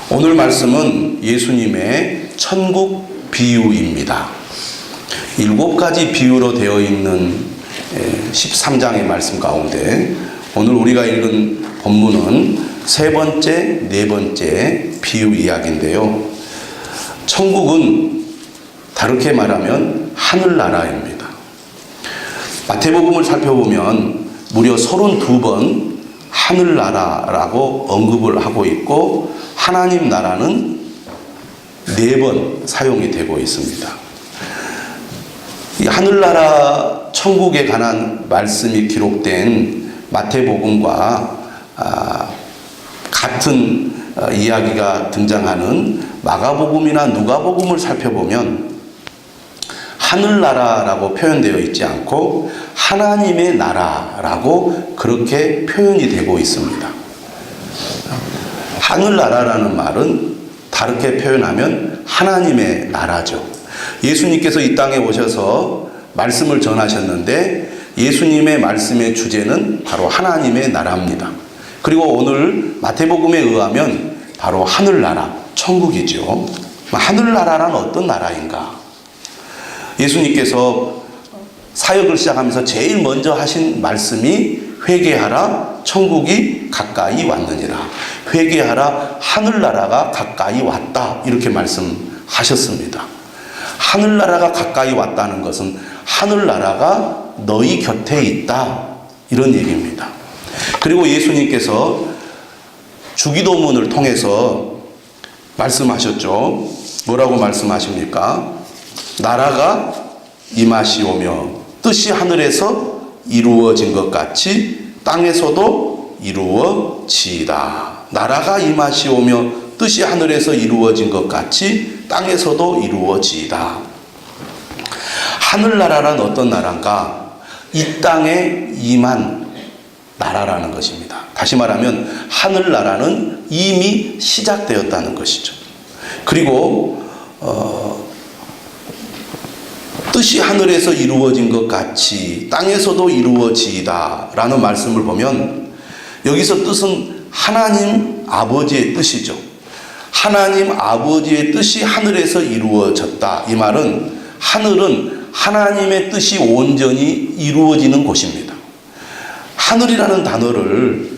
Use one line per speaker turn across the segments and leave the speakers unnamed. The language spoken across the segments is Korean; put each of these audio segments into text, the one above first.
오늘 말씀은 예수님의 천국 비유입니다. 7가지 비유로 되어 있는 13장의 말씀 가운데 오늘 우리가 읽은 본문은 세 번째, 네 번째 비유 이야기인데요. 천국은 다르게 말하면 하늘나라입니다. 마태복음을 살펴보면 무려 32번 하늘나라라고 언급을 하고 있고 하나님 나라는 4번 사용이 되고 있습니다. 이 하늘나라 천국에 관한 말씀이 기록된 마태복음과 같은 이야기가 등장하는 마가복음이나 누가복음을 살펴보면 하늘나라라고 표현되어 있지 않고 하나님의 나라라고 그렇게 표현이 되고 있습니다. 하늘나라라는 말은 다르게 표현하면 하나님의 나라죠. 예수님께서 이 땅에 오셔서 말씀을 전하셨는데 예수님의 말씀의 주제는 바로 하나님의 나라입니다. 그리고 오늘 마태복음에 의하면 바로 하늘나라, 천국이죠. 하늘나라란 어떤 나라인가? 예수님께서 사역을 시작하면서 제일 먼저 하신 말씀이 회개하라, 천국이 가까이 왔느니라. 회개하라, 하늘나라가 가까이 왔다. 이렇게 말씀하셨습니다. 하늘나라가 가까이 왔다는 것은 하늘나라가 너희 곁에 있다. 이런 얘기입니다. 그리고 예수님께서 주기도문을 통해서 말씀하셨죠. 뭐라고 말씀하십니까? 나라가 임하시오며 뜻이 하늘에서 이루어진 것 같이 땅에서도 이루어지이다. 나라가 임하시오며 뜻이 하늘에서 이루어진 것 같이 땅에서도 이루어지이다. 하늘나라란 어떤 나라인가? 이 땅에 임한 나라라는 것입니다. 다시 말하면 하늘나라는 이미 시작되었다는 것이죠. 그리고 뜻이 하늘에서 이루어진 것 같이 땅에서도 이루어지이다 라는 말씀을 보면 여기서 뜻은 하나님 아버지의 뜻이죠. 하나님 아버지의 뜻이 하늘에서 이루어졌다. 이 말은 하늘은 하나님의 뜻이 온전히 이루어지는 곳입니다. 하늘이라는 단어를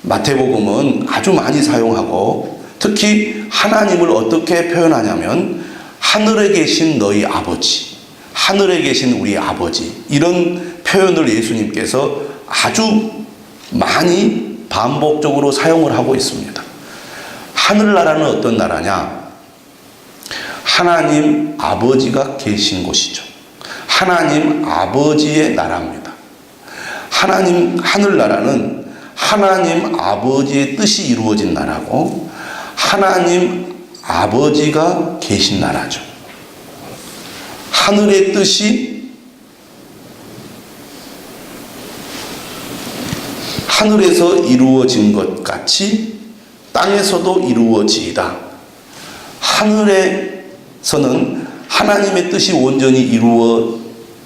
마태복음은 아주 많이 사용하고 특히 하나님을 어떻게 표현하냐면 하늘에 계신 너희 아버지, 하늘에 계신 우리 아버지, 이런 표현을 예수님께서 아주 많이 반복적으로 사용을 하고 있습니다. 하늘나라는 어떤 나라냐? 하나님 아버지가 계신 곳이죠. 하나님 아버지의 나라입니다. 하늘나라는 하나님 아버지의 뜻이 이루어진 나라고 하나님 아버지가 계신 나라죠. 하늘의 뜻이 하늘에서 이루어진 것 같이 땅에서도 이루어지이다. 하늘에서는 하나님의 뜻이 온전히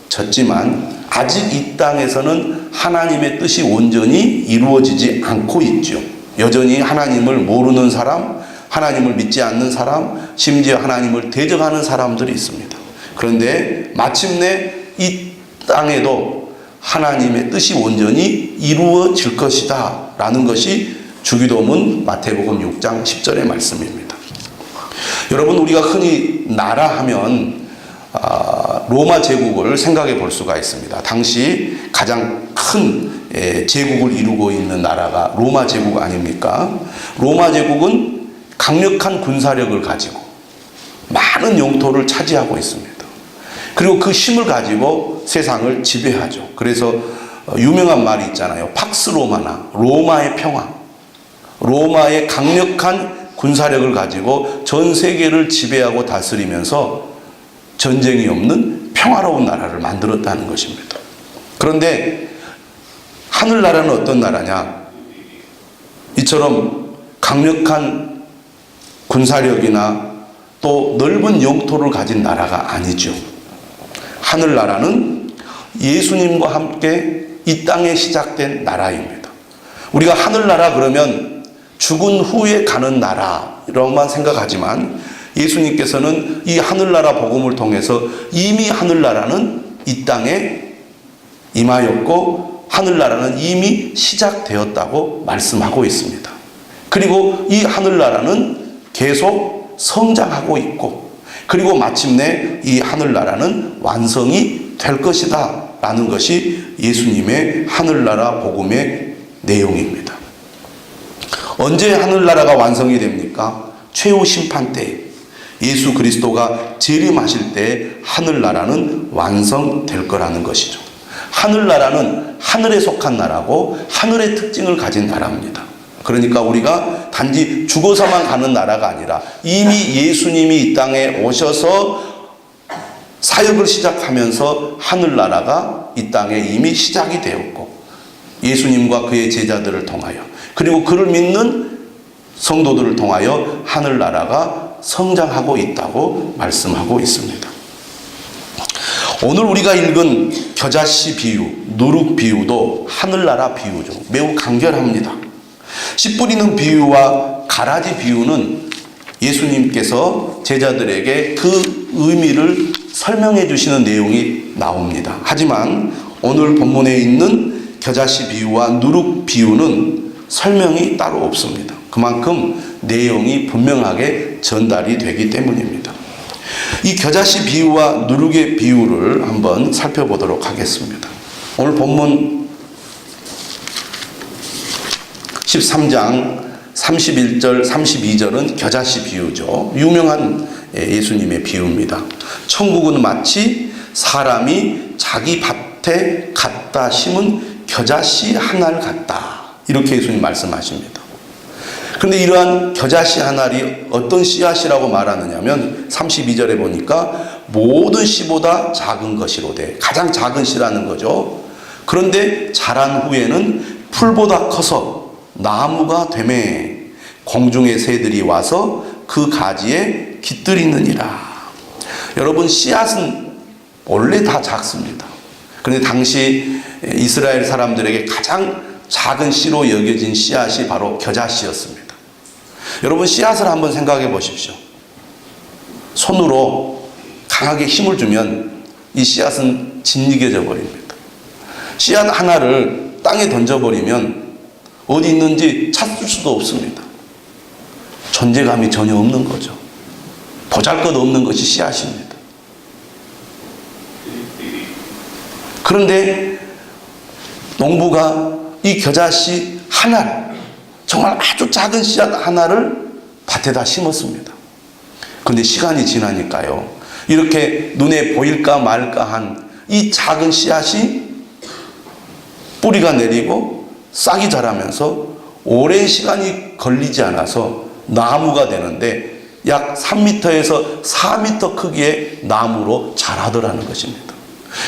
이루어졌지만 아직 이 땅에서는 하나님의 뜻이 온전히 이루어지지 않고 있죠. 여전히 하나님을 모르는 사람, 하나님을 믿지 않는 사람, 심지어 하나님을 대적하는 사람들이 있습니다. 그런데 마침내 이 땅에도 하나님의 뜻이 온전히 이루어질 것이다 라는 것이 주기도문 마태복음 6장 10절의 말씀입니다. 여러분, 우리가 흔히 나라 하면 로마 제국을 생각해 볼 수가 있습니다. 당시 가장 큰 제국을 이루고 있는 나라가 로마 제국 아닙니까? 로마 제국은 강력한 군사력을 가지고 많은 영토를 차지하고 있습니다. 그리고 그 힘을 가지고 세상을 지배하죠. 그래서 유명한 말이 있잖아요. 팍스 로마나 로마의 평화. 로마의 강력한 군사력을 가지고 전 세계를 지배하고 다스리면서 전쟁이 없는 평화로운 나라를 만들었다는 것입니다. 그런데 하늘나라는 어떤 나라냐? 이처럼 강력한 군사력이나 또 넓은 영토를 가진 나라가 아니죠. 하늘나라는 예수님과 함께 이 땅에 시작된 나라입니다. 우리가 하늘나라 그러면 죽은 후에 가는 나라 하늘나라라고만 생각하지만 예수님께서는 이 하늘나라 복음을 통해서 이미 하늘나라는 이 땅에 임하였고 하늘나라는 이미 시작되었다고 말씀하고 있습니다. 그리고 이 하늘나라는 계속 성장하고 있고 그리고 마침내 이 하늘나라는 완성이 될 것이다 라는 것이 예수님의 하늘나라 복음의 내용입니다. 언제 하늘나라가 완성이 됩니까? 최후 심판 때 예수 그리스도가 재림하실 때 하늘나라는 완성될 거라는 것이죠. 하늘나라는 하늘에 속한 나라고 하늘의 특징을 가진 나라입니다. 그러니까 우리가 단지 죽어서만 가는 나라가 아니라 이미 예수님이 이 땅에 오셔서 사역을 시작하면서 하늘나라가 이 땅에 이미 시작이 되었고 예수님과 그의 제자들을 통하여 그리고 그를 믿는 성도들을 통하여 하늘나라가 성장하고 있다고 말씀하고 있습니다. 오늘 우리가 읽은 겨자씨 비유, 누룩 비유도 하늘나라 비유죠. 매우 간결합니다. 씨 뿌리는 비유와 가라지 비유는 예수님께서 제자들에게 그 의미를 설명해 주시는 내용이 나옵니다. 하지만 오늘 본문에 있는 겨자씨 비유와 누룩 비유는 설명이 따로 없습니다. 그만큼 내용이 분명하게 전달이 되기 때문입니다. 이 겨자씨 비유와 누룩의 비유를 한번 살펴보도록 하겠습니다. 오늘 본문 13장 31절 32절은 겨자씨 비유죠. 유명한 예수님의 비유입니다. 천국은 마치 사람이 자기 밭에 갖다 심은 겨자씨 한 알 같다. 이렇게 예수님 말씀하십니다. 그런데 이러한 겨자씨 한 알이 어떤 씨앗이라고 말하느냐면 32절에 보니까 모든 씨보다 작은 것이로되 가장 작은 씨라는 거죠. 그런데 자란 후에는 풀보다 커서 나무가 되매 공중의 새들이 와서 그 가지에 깃들이느니라. 여러분 씨앗은 원래 다 작습니다. 그런데 당시 이스라엘 사람들에게 가장 작은 씨로 여겨진 씨앗이 바로 겨자씨였습니다. 여러분 씨앗을 한번 생각해 보십시오. 손으로 강하게 힘을 주면 이 씨앗은 짓이겨져 버립니다. 씨앗 하나를 땅에 던져버리면 어디 있는지 찾을 수도 없습니다. 존재감이 전혀 없는 거죠. 보잘것없는 것이 씨앗입니다. 그런데 농부가 이 겨자씨 하나, 정말 아주 작은 씨앗 하나를 밭에다 심었습니다. 그런데 시간이 지나니까요, 이렇게 눈에 보일까 말까 한 이 작은 씨앗이 뿌리가 내리고 싹이 자라면서 오랜 시간이 걸리지 않아서 나무가 되는데 약 3m에서 4m 크기의 나무로 자라더라는 것입니다.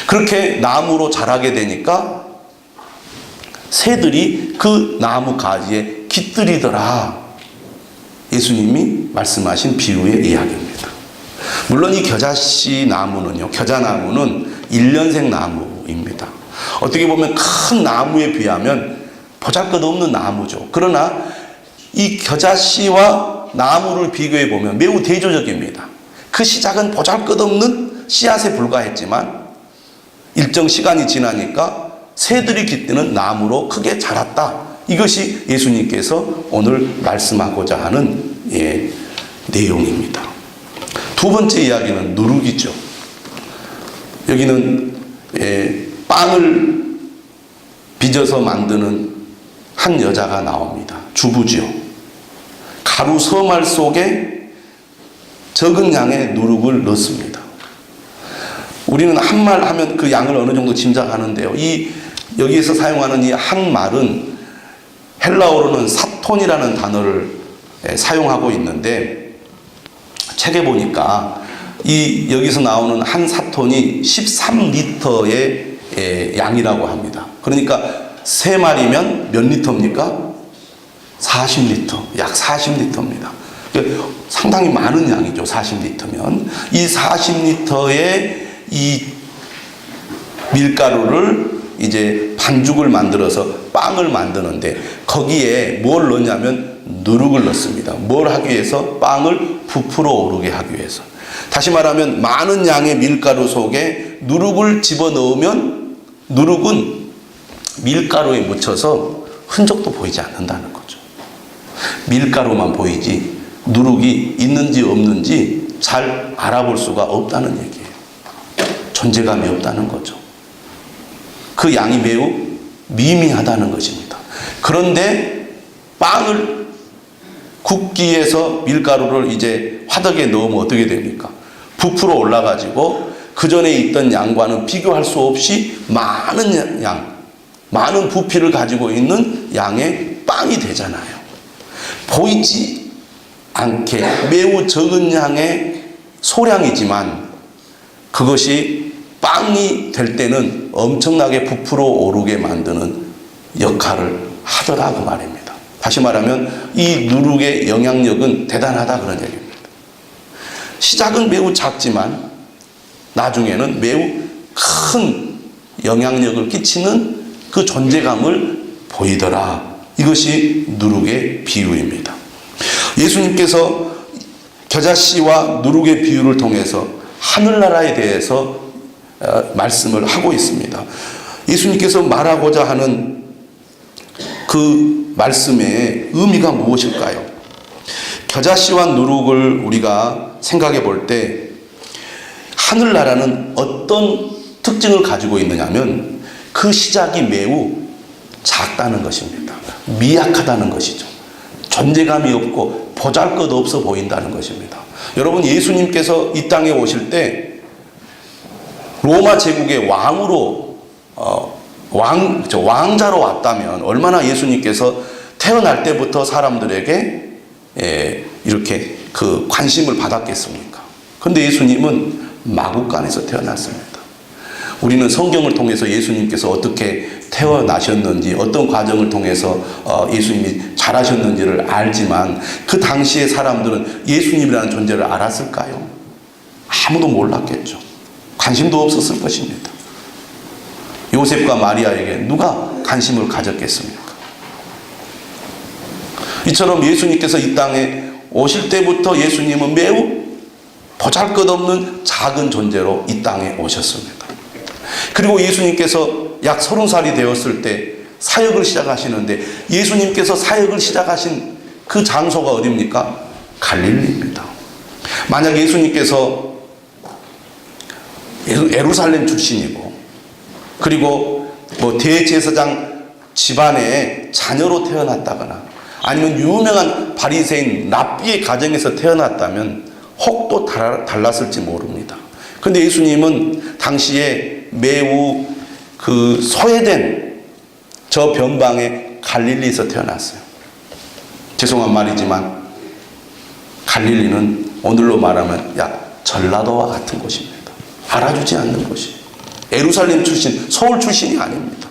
그렇게 나무로 자라게 되니까 새들이 그 나무 가지에 깃들이더라. 예수님이 말씀하신 비유의 이야기입니다. 물론 이 겨자씨 나무는요, 겨자나무는 1년생 나무입니다. 어떻게 보면 큰 나무에 비하면 보잘것없는 나무죠. 그러나 이 겨자씨와 나무를 비교해 보면 매우 대조적입니다. 그 시작은 보잘것없는 씨앗에 불과했지만 일정 시간이 지나니까 새들이 깃드는 나무로 크게 자랐다. 이것이 예수님께서 오늘 말씀하고자 하는 내용입니다. 두 번째 이야기는 누룩이죠. 여기는 빵을 빚어서 만드는 한 여자가 나옵니다. 주부지요. 가루 서말 속에 적은 양의 누룩을 넣습니다. 우리는 한 말 하면 그 양을 어느 정도 짐작하는데요. 여기에서 사용하는 이 한 말은 헬라어로는 사톤이라는 단어를 사용하고 있는데, 책에 보니까 여기서 나오는 한 사톤이 13리터의 양이라고 합니다. 그러니까 3마리면 몇 리터입니까? 40리터, 약 40리터입니다. 상당히 많은 양이죠. 40리터면. 이 40리터의 이 밀가루를 이제 반죽을 만들어서 빵을 만드는데 거기에 뭘 넣냐면 누룩을 넣습니다. 뭘 하기 위해서? 빵을 부풀어 오르게 하기 위해서. 다시 말하면 많은 양의 밀가루 속에 누룩을 집어넣으면 누룩은 밀가루에 묻혀서 흔적도 보이지 않는다는 거죠. 밀가루만 보이지 누룩이 있는지 없는지 잘 알아볼 수가 없다는 얘기예요. 존재감이 없다는 거죠. 그 양이 매우 미미하다는 것입니다. 그런데 빵을 굽기 위해서 밀가루를 이제 화덕에 넣으면 어떻게 됩니까? 부풀어 올라가지고 그 전에 있던 양과는 비교할 수 없이 많은 양, 많은 부피를 가지고 있는 양의 빵이 되잖아요. 보이지 않게 매우 적은 양의 소량이지만 그것이 빵이 될 때는 엄청나게 부풀어 오르게 만드는 역할을 하더라 그 말입니다. 다시 말하면 이 누룩의 영향력은 대단하다 그런 얘기입니다. 시작은 매우 작지만 나중에는 매우 큰 영향력을 끼치는 그 존재감을 보이더라. 이것이 누룩의 비유입니다. 예수님께서 겨자씨와 누룩의 비유를 통해서 하늘나라에 대해서 말씀을 하고 있습니다. 예수님께서 말하고자 하는 그 말씀의 의미가 무엇일까요? 겨자씨와 누룩을 우리가 생각해 볼 때 하늘나라는 어떤 특징을 가지고 있느냐면 그 시작이 매우 작다는 것입니다. 미약하다는 것이죠. 존재감이 없고 보잘것없어 보인다는 것입니다. 여러분, 예수님께서 이 땅에 오실 때 로마 제국의 왕으로 왕자로 왔다면 얼마나 예수님께서 태어날 때부터 사람들에게 이렇게 그 관심을 받았겠습니까? 그런데 예수님은 마구간에서 태어났습니다. 우리는 성경을 통해서 예수님께서 어떻게 태어나셨는지, 어떤 과정을 통해서 예수님이 자라셨는지를 알지만 그 당시의 사람들은 예수님이라는 존재를 알았을까요? 아무도 몰랐겠죠. 관심도 없었을 것입니다. 요셉과 마리아에게 누가 관심을 가졌겠습니까? 이처럼 예수님께서 이 땅에 오실 때부터 예수님은 매우 보잘것없는 작은 존재로 이 땅에 오셨습니다. 그리고 예수님께서 약 30살이 되었을 때 사역을 시작하시는데 예수님께서 사역을 시작하신 그 장소가 어디입니까? 갈릴리입니다. 만약 예수님께서 예루살렘 출신이고 그리고 뭐 대제사장 집안의 자녀로 태어났다거나 아니면 유명한 바리새인 랍비의 가정에서 태어났다면 혹도 달랐을지 모릅니다. 그런데 예수님은 당시에 매우 그 소외된 저 변방의 갈릴리에서 태어났어요. 죄송한 말이지만 갈릴리는 오늘로 말하면 전라도와 같은 곳입니다. 알아주지 않는 곳이. 예루살렘 출신, 서울 출신이 아닙니다.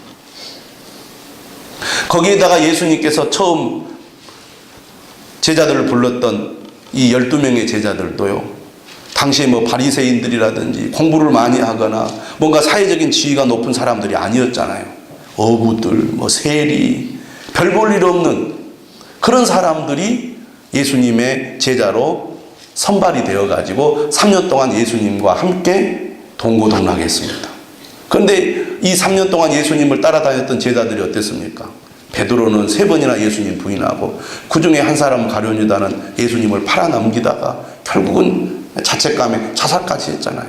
거기에다가 예수님께서 처음 제자들을 불렀던 이 12명의 제자들도요, 당시에 뭐 바리새인들이라든지 공부를 많이 하거나 뭔가 사회적인 지위가 높은 사람들이 아니었잖아요. 어부들, 뭐 세리, 별 볼 일 없는 그런 사람들이 예수님의 제자로 선발이 되어가지고 3년 동안 예수님과 함께 동고동락했습니다. 그런데 이 3년 동안 예수님을 따라다녔던 제자들이 어땠습니까? 베드로는 3번이나 예수님 부인하고 그 중에 한 사람 가룟 유다는 예수님을 팔아넘기다가 결국은 자책감에 자살까지 했잖아요.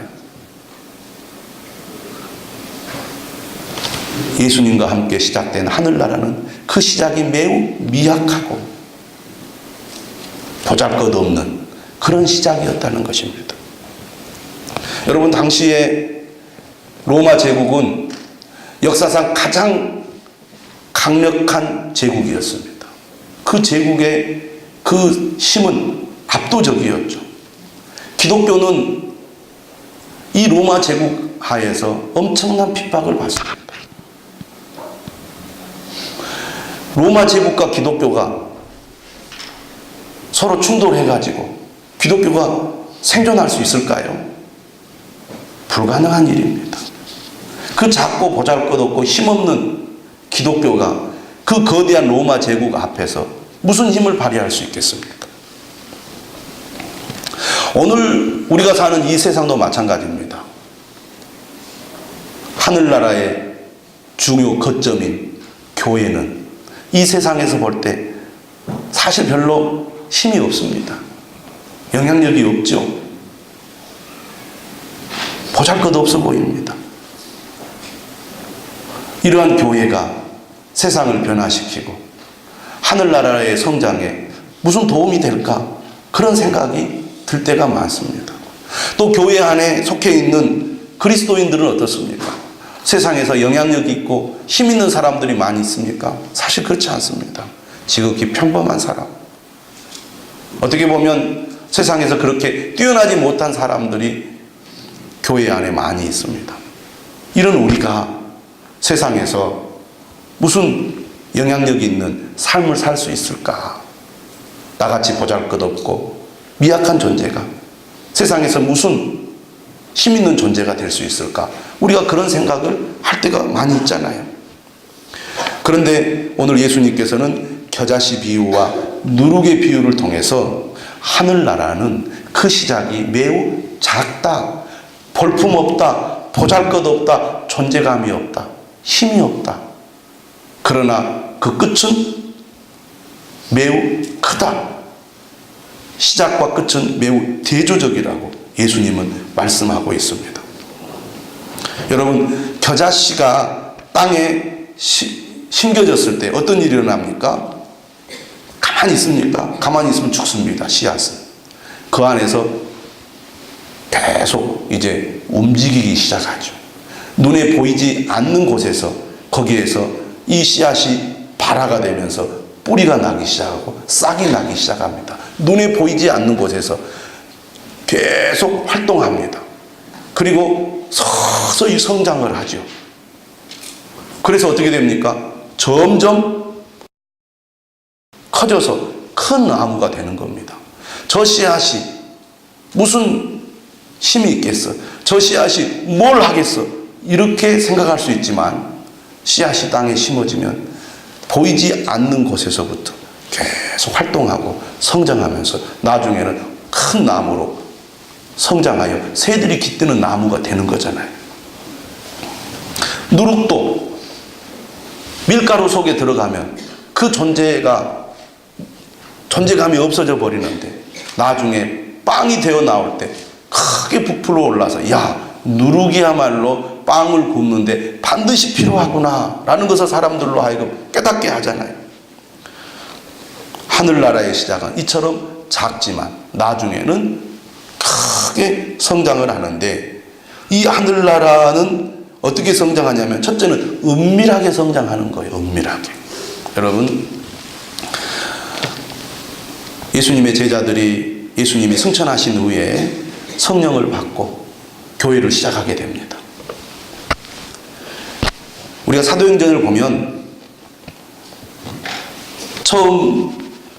예수님과 함께 시작된 하늘나라는 그 시작이 매우 미약하고 보잘것없는 그런 시작이었다는 것입니다. 여러분, 당시에 로마 제국은 역사상 가장 강력한 제국이었습니다. 그 제국의 그 힘은 압도적이었죠. 기독교는 이 로마 제국 하에서 엄청난 핍박을 받습니다. 로마 제국과 기독교가 서로 충돌해가지고 기독교가 생존할 수 있을까요? 불가능한 일입니다. 그 작고 보잘것없고 힘없는 기독교가 그 거대한 로마 제국 앞에서 무슨 힘을 발휘할 수 있겠습니까? 오늘 우리가 사는 이 세상도 마찬가지입니다. 하늘나라의 중요 거점인 교회는 이 세상에서 볼 때 사실 별로 힘이 없습니다. 영향력이 없죠. 보잘것없어 보입니다. 이러한 교회가 세상을 변화시키고 하늘나라의 성장에 무슨 도움이 될까? 그런 생각이 들 때가 많습니다. 또 교회 안에 속해 있는 그리스도인들은 어떻습니까? 세상에서 영향력이 있고 힘 있는 사람들이 많이 있습니까? 사실 그렇지 않습니다. 지극히 평범한 사람. 어떻게 보면 세상에서 그렇게 뛰어나지 못한 사람들이 교회 안에 많이 있습니다. 이런 우리가 세상에서 무슨 영향력이 있는 삶을 살 수 있을까? 나같이 보잘것없고 미약한 존재가 세상에서 무슨 힘 있는 존재가 될 수 있을까? 우리가 그런 생각을 할 때가 많이 있잖아요. 그런데 오늘 예수님께서는 겨자씨 비유와 누룩의 비유를 통해서 하늘나라는 그 시작이 매우 작다, 볼품없다, 보잘것없다, 존재감이 없다, 힘이 없다. 그러나 그 끝은 매우 크다. 시작과 끝은 매우 대조적이라고 예수님은 말씀하고 있습니다. 여러분, 겨자씨가 땅에 심겨졌을 때 어떤 일이 일어납니까? 가만히 있습니까? 가만히 있으면 죽습니다. 씨앗은. 그 안에서 계속 이제 움직이기 시작하죠. 눈에 보이지 않는 곳에서, 거기에서 이 씨앗이 발화가 되면서 뿌리가 나기 시작하고 싹이 나기 시작합니다. 눈에 보이지 않는 곳에서 계속 활동합니다. 그리고 서서히 성장을 하죠. 그래서 어떻게 됩니까? 점점 커져서 큰 나무가 되는 겁니다. 저 씨앗이 무슨 힘이 있겠어? 저 씨앗이 뭘 하겠어? 이렇게 생각할 수 있지만 씨앗이 땅에 심어지면 보이지 않는 곳에서부터 계속 활동하고 성장하면서 나중에는 큰 나무로 성장하여 새들이 깃드는 나무가 되는 거잖아요. 누룩도 밀가루 속에 들어가면 그 존재감이 없어져 버리는데 나중에 빵이 되어 나올 때 크게 부풀어 올라서 야, 누룩이야말로 빵을 굽는데 반드시 필요하구나 라는 것을 사람들로 하여금 깨닫게 하잖아요. 하늘나라의 시작은 이처럼 작지만 나중에는 크게 성장을 하는데 이 하늘나라는 어떻게 성장하냐면 첫째는 은밀하게 성장하는 거예요. 은밀하게. 여러분, 예수님의 제자들이 예수님이 승천하신 후에 성령을 받고 교회를 시작하게 됩니다. 우리가 사도행전을 보면 처음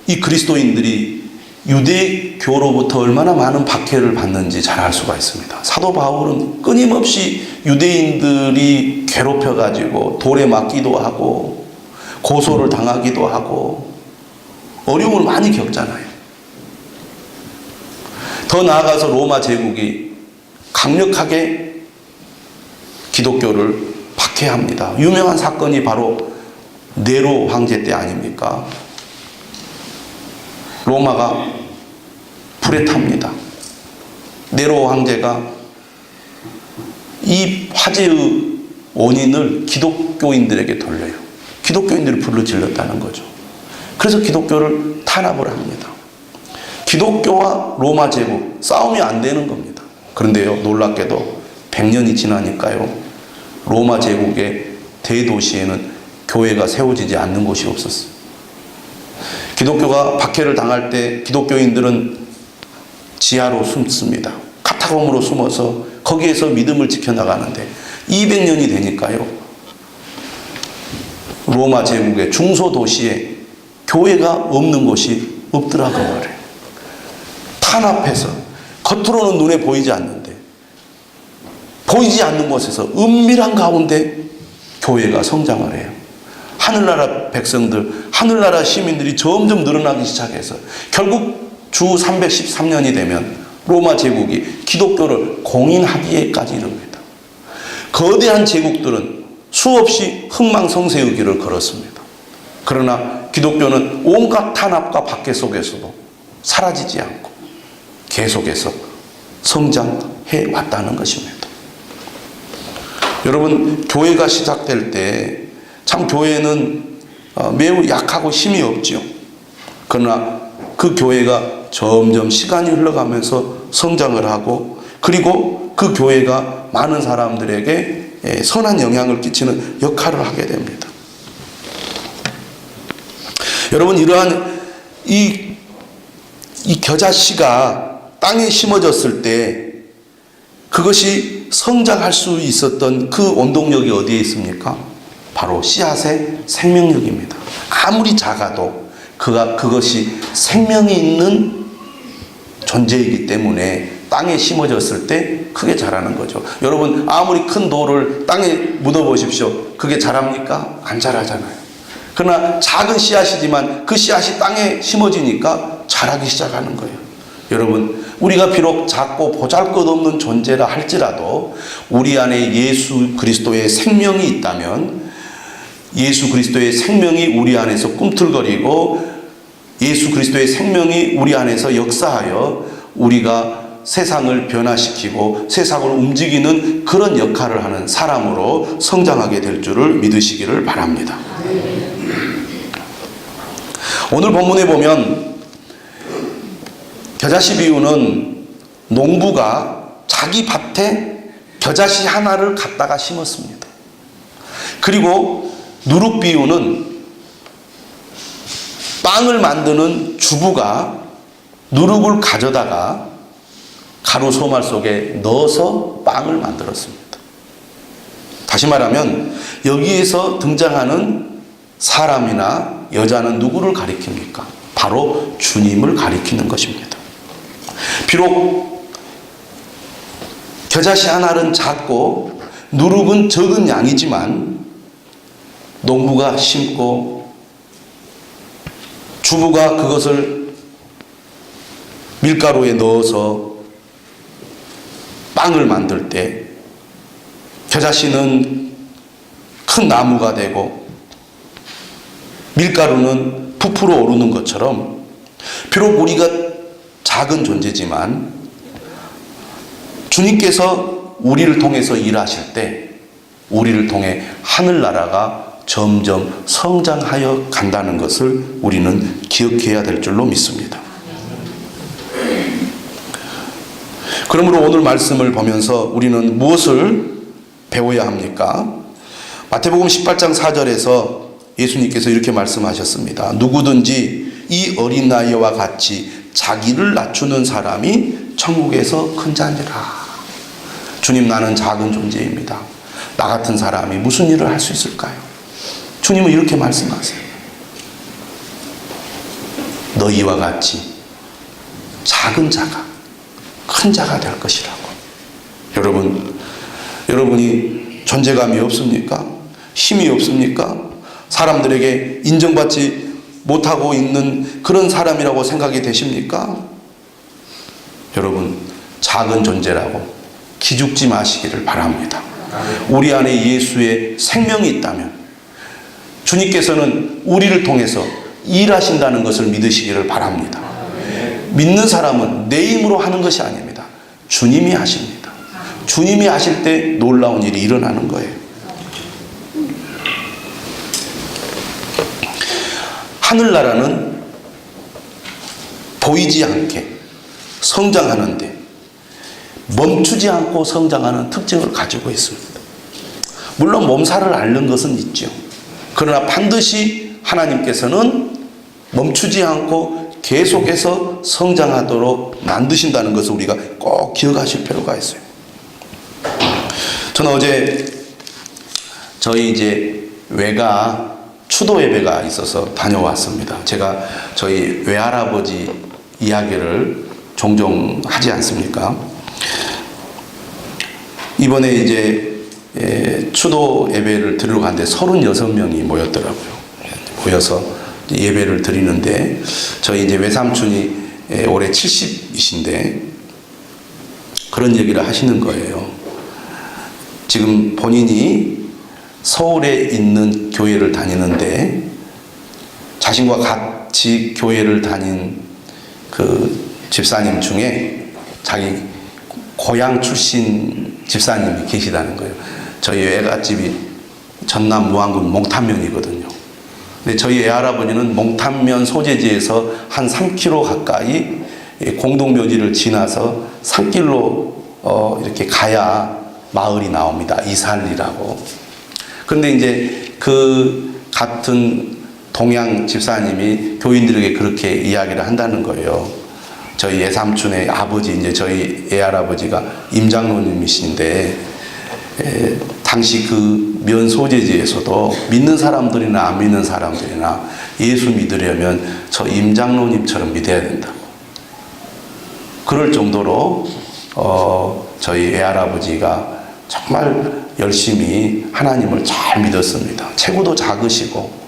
이 그리스도인들이 유대교로부터 얼마나 많은 박해를 받는지 잘 알 수가 있습니다. 사도 바울은 끊임없이 유대인들이 괴롭혀가지고 돌에 맞기도 하고 고소를 당하기도 하고 어려움을 많이 겪잖아요. 더 나아가서 로마 제국이 강력하게 기독교를 박해합니다. 유명한 사건이 바로 네로 황제 때 아닙니까? 로마가 불에 탑니다. 네로 황제가 이 화재의 원인을 기독교인들에게 돌려요. 기독교인들이 불을 질렀다는 거죠. 그래서 기독교를 탄압을 합니다. 기독교와 로마 제국 싸움이 안 되는 겁니다. 그런데요, 놀랍게도 100년이 지나니까요, 로마 제국의 대도시에는 교회가 세워지지 않는 곳이 없었어요. 기독교가 박해를 당할 때 기독교인들은 지하로 숨습니다. 카타콤으로 숨어서 거기에서 믿음을 지켜나가는데 200년이 되니까요, 로마 제국의 중소도시에 교회가 없는 곳이 없더라고요. 탄압해서 겉으로는 눈에 보이지 않는데 보이지 않는 곳에서 은밀한 가운데 교회가 성장을 해요. 하늘나라 백성들, 하늘나라 시민들이 점점 늘어나기 시작해서 결국 주 313년이 되면 로마 제국이 기독교를 공인하기에까지 이릅니다. 거대한 제국들은 수없이 흥망성쇠의 길을 걸었습니다. 그러나 기독교는 온갖 탄압과 박해 속에서도 사라지지 않고 계속해서 성장해 왔다는 것입니다. 여러분, 교회가 시작될 때 참 교회는 매우 약하고 힘이 없지요. 그러나 그 교회가 점점 시간이 흘러가면서 성장을 하고, 그리고 그 교회가 많은 사람들에게 선한 영향을 끼치는 역할을 하게 됩니다. 여러분, 이러한 이 겨자씨가 땅에 심어졌을 때 그것이 성장할 수 있었던 그 원동력이 어디에 있습니까? 바로 씨앗의 생명력입니다. 아무리 작아도 그것이 생명이 있는 존재이기 때문에 땅에 심어졌을 때 크게 자라는 거죠. 여러분, 아무리 큰 돌을 땅에 묻어보십시오. 그게 자랍니까? 안 자라잖아요. 그러나 작은 씨앗이지만 그 씨앗이 땅에 심어지니까 자라기 시작하는 거예요. 여러분, 우리가 비록 작고 보잘것없는 존재라 할지라도 우리 안에 예수 그리스도의 생명이 있다면, 예수 그리스도의 생명이 우리 안에서 꿈틀거리고 예수 그리스도의 생명이 우리 안에서 역사하여 우리가 세상을 변화시키고 세상을 움직이는 그런 역할을 하는 사람으로 성장하게 될 줄을 믿으시기를 바랍니다. 오늘 본문에 보면 겨자씨 비유는 농부가 자기 밭에 겨자씨 하나를 갖다가 심었습니다. 그리고 누룩 비유는 빵을 만드는 주부가 누룩을 가져다가 가루 소말 속에 넣어서 빵을 만들었습니다. 다시 말하면 여기에서 등장하는 사람이나 여자는 누구를 가리킵니까? 바로 주님을 가리키는 것입니다. 비록 겨자씨 하나는 작고 누룩은 적은 양이지만 농부가 심고 주부가 그것을 밀가루에 넣어서 빵을 만들 때 겨자씨는 큰 나무가 되고 밀가루는 부풀어 오르는 것처럼 비록 우리가 작은 존재지만 주님께서 우리를 통해서 일하실 때 우리를 통해 하늘나라가 점점 성장하여 간다는 것을 우리는 기억해야 될 줄로 믿습니다. 그러므로 오늘 말씀을 보면서 우리는 무엇을 배워야 합니까? 마태복음 18장 4절에서 예수님께서 이렇게 말씀하셨습니다. 누구든지 이 어린 나이와 같이 자기를 낮추는 사람이 천국에서 큰 자니라. 주님, 나는 작은 존재입니다. 나 같은 사람이 무슨 일을 할 수 있을까요? 주님은 이렇게 말씀하세요. 너희와 같이 작은 자가 큰 자가 될 것이라고. 여러분이 존재감이 없습니까? 힘이 없습니까? 사람들에게 인정받지 못하고 있는 그런 사람이라고 생각이 되십니까? 여러분, 작은 존재라고 기죽지 마시기를 바랍니다. 우리 안에 예수의 생명이 있다면 주님께서는 우리를 통해서 일하신다는 것을 믿으시기를 바랍니다. 믿는 사람은 내 힘으로 하는 것이 아닙니다. 주님이 하십니다. 주님이 하실 때 놀라운 일이 일어나는 거예요. 하늘나라는 보이지 않게 성장하는데 멈추지 않고 성장하는 특징을 가지고 있습니다. 물론 몸살을 앓는 것은 있죠. 그러나 반드시 하나님께서는 멈추지 않고 계속해서 성장하도록 만드신다는 것을 우리가 꼭 기억하실 필요가 있어요. 저는 어제 저희 외가 추도 예배가 있어서 다녀왔습니다. 제가 저희 외할아버지 이야기를 종종 하지 않습니까? 이번에 추도 예배를 드리러 갔는데 36명이 모였더라고요. 모여서 예배를 드리는데 저희 이제 외삼촌이 올해 70이신데 그런 얘기를 하시는 거예요. 지금 본인이 서울에 있는 교회를 다니는데 자신과 같이 교회를 다닌 그 집사님 중에 자기 고향 출신 집사님이 계시다는 거예요. 저희 외갓집이 전남 무안군 몽탄면이거든요. 근데 저희 애할아버지는 몽탄면 소재지에서 한 3km 가까이 공동묘지를 지나서 산길로 이렇게 가야 마을이 나옵니다. 이산리라고. 그런데 이제 그 같은 동양 집사님이 교인들에게 그렇게 이야기를 한다는 거예요. 저희 예삼촌의 아버지, 이제 저희 애할아버지가 임장로님이신데, 당시 그 면 소재지에서도 믿는 사람들이나 안 믿는 사람들이나 예수 믿으려면 저 임장로님처럼 믿어야 된다고. 그럴 정도로, 저희 애할아버지가 정말 열심히 하나님을 잘 믿었습니다. 체구도 작으시고,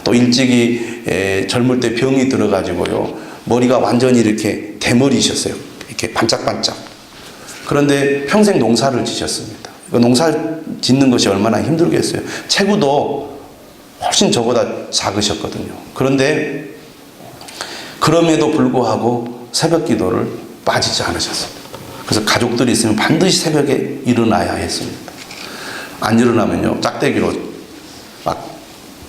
또 일찍이 젊을 때 병이 들어가지고요. 머리가 완전히 이렇게 대머리셨어요. 이렇게 반짝반짝. 그런데 평생 농사를 지셨습니다. 농사 짓는 것이 얼마나 힘들겠어요. 체구도 훨씬 저보다 작으셨거든요. 그런데 그럼에도 불구하고 새벽 기도를 빠지지 않으셨습니다. 그래서 가족들이 있으면 반드시 새벽에 일어나야 했습니다. 안 일어나면요, 짝대기로 막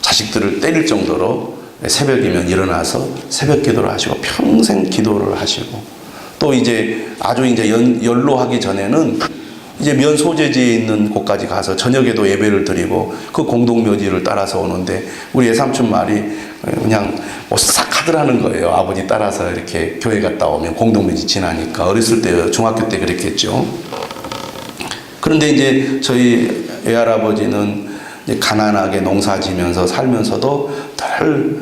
자식들을 때릴 정도로 새벽이면 일어나서 새벽 기도를 하시고 평생 기도를 하시고, 또 이제 아주 이제 연로하기 전에는 이제 면 소재지에 있는 곳까지 가서 저녁에도 예배를 드리고 그 공동묘지를 따라서 오는데 우리 예삼촌 말이 그냥 오싹하더라는 거예요. 아버지 따라서 이렇게 교회 갔다 오면 공동묘지 지나니까. 어렸을 때 중학교 때 그랬겠죠. 그런데 이제 저희 외할아버지는 이제 가난하게 농사 지면서 살면서도 늘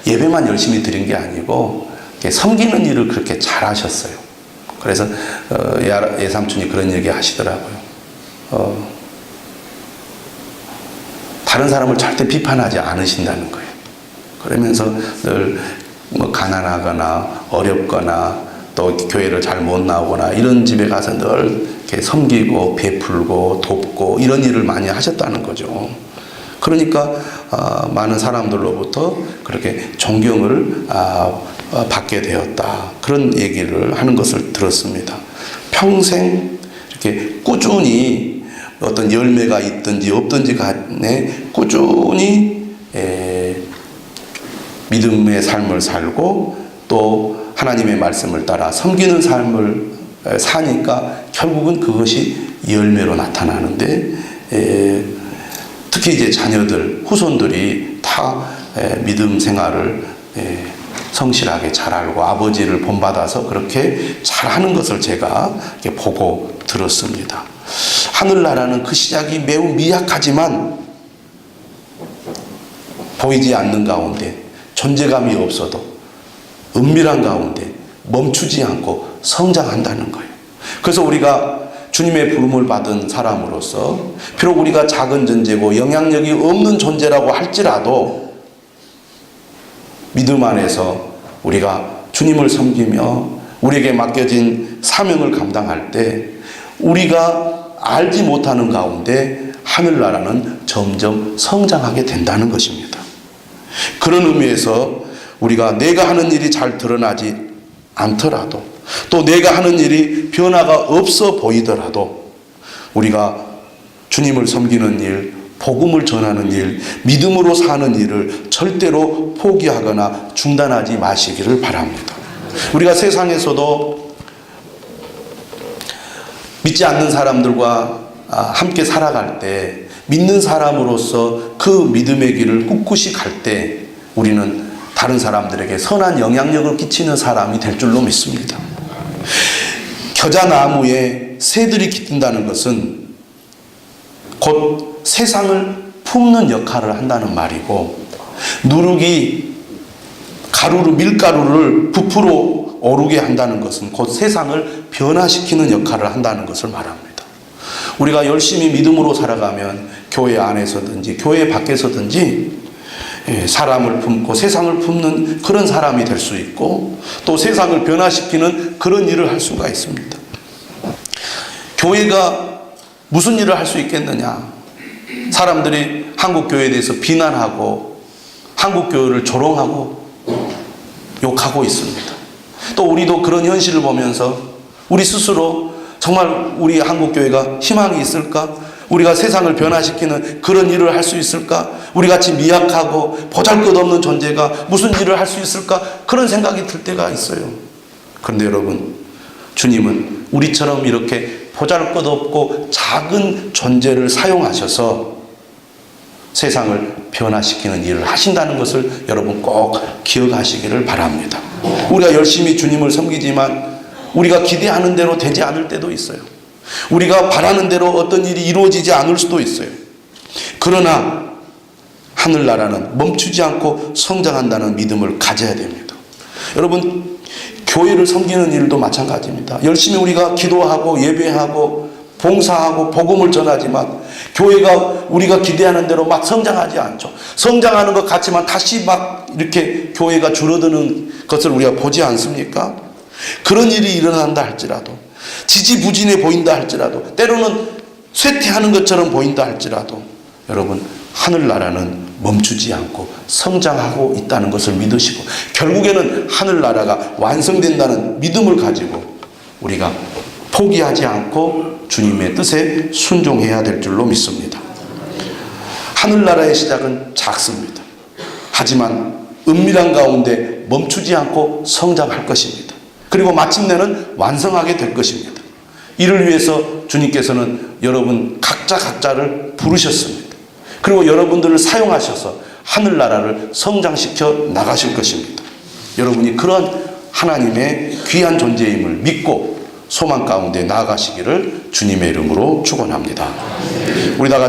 예배만 열심히 드린 게 아니고 섬기는 일을 그렇게 잘 하셨어요. 그래서 예삼촌이 그런 얘기 하시더라고요. 다른 사람을 절대 비판하지 않으신다는 거예요. 그러면서 늘 뭐 가난하거나 어렵거나 또 교회를 잘 못 나오거나 이런 집에 가서 늘 이렇게 섬기고 베풀고 돕고 이런 일을 많이 하셨다는 거죠. 그러니까 많은 사람들로부터 그렇게 존경을 받게 되었다. 그런 얘기를 하는 것을 들었습니다. 평생 이렇게 꾸준히 어떤 열매가 있든지 없든지 간에 꾸준히 믿음의 삶을 살고 또 하나님의 말씀을 따라 섬기는 삶을 사니까 결국은 그것이 열매로 나타나는데, 특히 이제 자녀들, 후손들이 다 믿음 생활을 성실하게 잘 알고 아버지를 본받아서 그렇게 잘하는 것을 제가 보고 들었습니다. 하늘나라는 그 시작이 매우 미약하지만 보이지 않는 가운데 존재감이 없어도 은밀한 가운데 멈추지 않고 성장한다는 거예요. 그래서 우리가 주님의 부름을 받은 사람으로서 비록 우리가 작은 존재고 영향력이 없는 존재라고 할지라도 믿음 안에서 우리가 주님을 섬기며 우리에게 맡겨진 사명을 감당할 때 우리가 알지 못하는 가운데 하늘나라는 점점 성장하게 된다는 것입니다. 그런 의미에서 우리가 내가 하는 일이 잘 드러나지 않더라도 또 내가 하는 일이 변화가 없어 보이더라도 우리가 주님을 섬기는 일, 복음을 전하는 일, 믿음으로 사는 일을 절대로 포기하거나 중단하지 마시기를 바랍니다. 우리가 세상에서도 믿지 않는 사람들과 함께 살아갈 때 믿는 사람으로서 그 믿음의 길을 꿋꿋이 갈 때 우리는 다른 사람들에게 선한 영향력을 끼치는 사람이 될 줄로 믿습니다. 겨자나무에 새들이 깃든다는 것은 곧 세상을 품는 역할을 한다는 말이고, 누룩이 밀가루를 부풀어 오르게 한다는 것은 곧 세상을 변화시키는 역할을 한다는 것을 말합니다. 우리가 열심히 믿음으로 살아가면 교회 안에서든지 교회 밖에서든지 사람을 품고 세상을 품는 그런 사람이 될 수 있고 또 세상을 변화시키는 그런 일을 할 수가 있습니다. 교회가 무슨 일을 할 수 있겠느냐? 사람들이 한국 교회에 대해서 비난하고 한국 교회를 조롱하고 욕하고 있습니다. 또 우리도 그런 현실을 보면서 우리 스스로 정말 우리 한국 교회가 희망이 있을까? 우리가 세상을 변화시키는 그런 일을 할 수 있을까? 우리 같이 미약하고 보잘것없는 존재가 무슨 일을 할 수 있을까? 그런 생각이 들 때가 있어요. 그런데 여러분, 주님은 우리처럼 이렇게 보잘것없고 작은 존재를 사용하셔서 세상을 변화시키는 일을 하신다는 것을 여러분 꼭 기억하시기를 바랍니다. 우리가 열심히 주님을 섬기지만 우리가 기대하는 대로 되지 않을 때도 있어요. 우리가 바라는 대로 어떤 일이 이루어지지 않을 수도 있어요. 그러나 하늘나라는 멈추지 않고 성장한다는 믿음을 가져야 됩니다. 여러분, 교회를 섬기는 일도 마찬가지입니다. 열심히 우리가 기도하고 예배하고 봉사하고 복음을 전하지만 교회가 우리가 기대하는 대로 막 성장하지 않죠. 성장하는 것 같지만 다시 막 이렇게 교회가 줄어드는 것을 우리가 보지 않습니까? 그런 일이 일어난다 할지라도, 지지부진해 보인다 할지라도, 때로는 쇠퇴하는 것처럼 보인다 할지라도 여러분, 하늘나라는 멈추지 않고 성장하고 있다는 것을 믿으시고 결국에는 하늘나라가 완성된다는 믿음을 가지고 우리가 포기하지 않고 주님의 뜻에 순종해야 될 줄로 믿습니다. 하늘나라의 시작은 작습니다. 하지만 은밀한 가운데 멈추지 않고 성장할 것입니다. 그리고 마침내는 완성하게 될 것입니다. 이를 위해서 주님께서는 여러분 각자를 부르셨습니다. 그리고 여러분들을 사용하셔서 하늘나라를 성장시켜 나가실 것입니다. 여러분이 그런 하나님의 귀한 존재임을 믿고 소망 가운데 나아가시기를 주님의 이름으로 축원합니다. 우리 다 같이